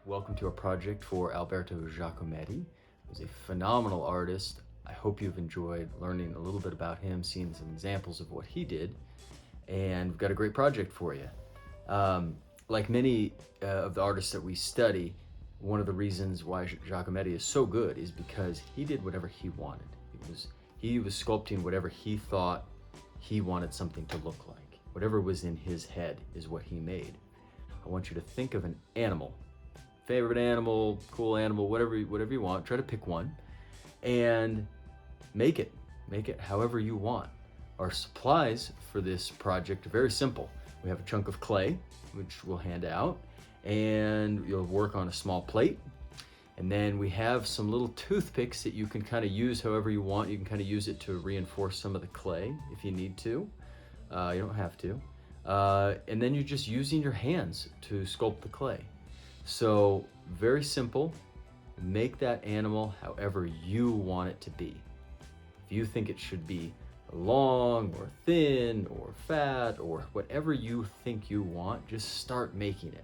Welcome to our project for Alberto Giacometti. He's a phenomenal artist. I hope you've enjoyed learning a little bit about him, seeing some examples of what he did, and we've got a great project for you. Like many of the artists that we study, one of the reasons why Giacometti is so good is because he did whatever he wanted. He was sculpting whatever he thought he wanted something to look like. Whatever was in his head is what he made. I want you to think of an animal, favorite animal, cool animal, whatever you want. Try to pick one and make it however you want. Our supplies for this project are very simple. We have a chunk of clay, which we'll hand out, and you'll work on a small plate. And then we have some little toothpicks that you can kind of use however you want. You can kind of use it to reinforce some of the clay if you need to. You don't have to. And then you're just using your hands to sculpt the clay. So very simple. Make that animal however you want it to be. If you think it should be long or thin or fat or whatever you think you want, just start making it.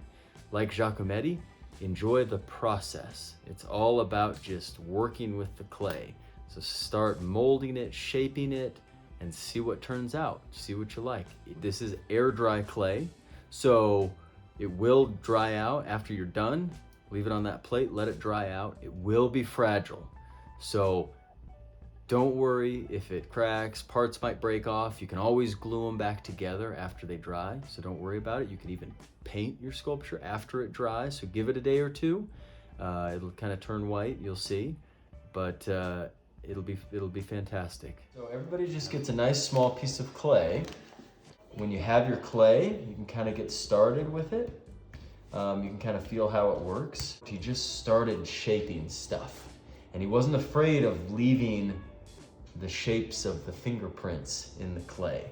Like Giacometti, enjoy the process. It's all about just working with the clay. So start molding it, shaping it, and see what turns out. See what you like. This is air dry clay, so it will dry out after you're done. Leave it on that plate, let it dry out. It will be fragile. So don't worry if it cracks, parts might break off. You can always glue them back together after they dry, so don't worry about it. You can even paint your sculpture after it dries, so give it a day or two. It'll kind of turn white, you'll see, but it'll be fantastic. So everybody just gets a nice small piece of clay. When you have your clay, you can kind of get started with it. You can kind of feel how it works. He just started shaping stuff, and he wasn't afraid of leaving the shapes of the fingerprints in the clay.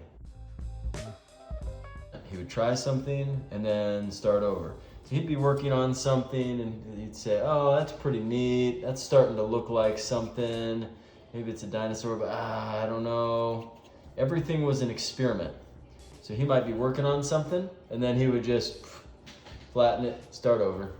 He would try something and then start over. So he'd be working on something and he'd say, oh, that's pretty neat. That's starting to look like something. Maybe it's a dinosaur, but I don't know. Everything was an experiment. So he might be working on something and then he would just flatten it, start over.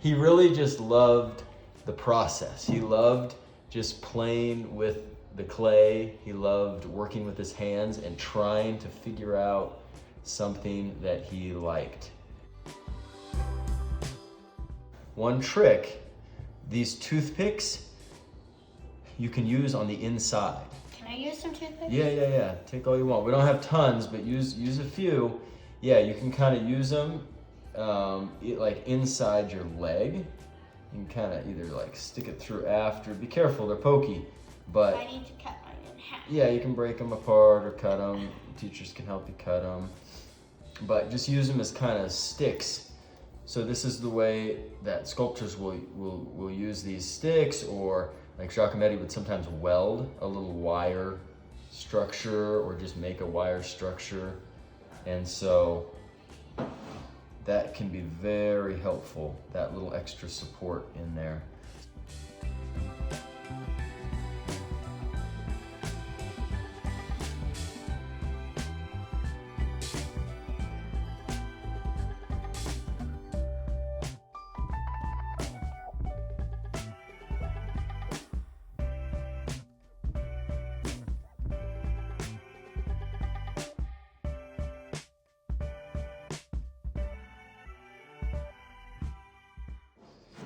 He really just loved the process. He loved just playing with the clay. He loved working with his hands and trying to figure out something that he liked. One trick, these toothpicks you can use on the inside. Can I use some toothpicks? Yeah. Take all you want. We don't have tons, but use a few. Yeah, you can kind of use them like inside your leg. You can kind of either like stick it through after. Be careful, they're pokey. But I need to cut mine in half. yeah, you can break them apart or cut them. Teachers can help you cut them. But just use them as kind of sticks. So this is the way that sculptors will use these sticks, or like Giacometti would sometimes weld a little wire structure or just make a wire structure. And so that can be very helpful, that little extra support in there.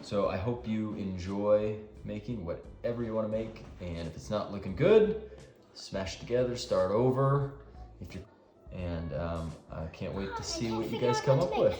So I hope you enjoy making whatever you want to make, and if it's not looking good, smash together, start over. I can't wait to see what you guys come up with.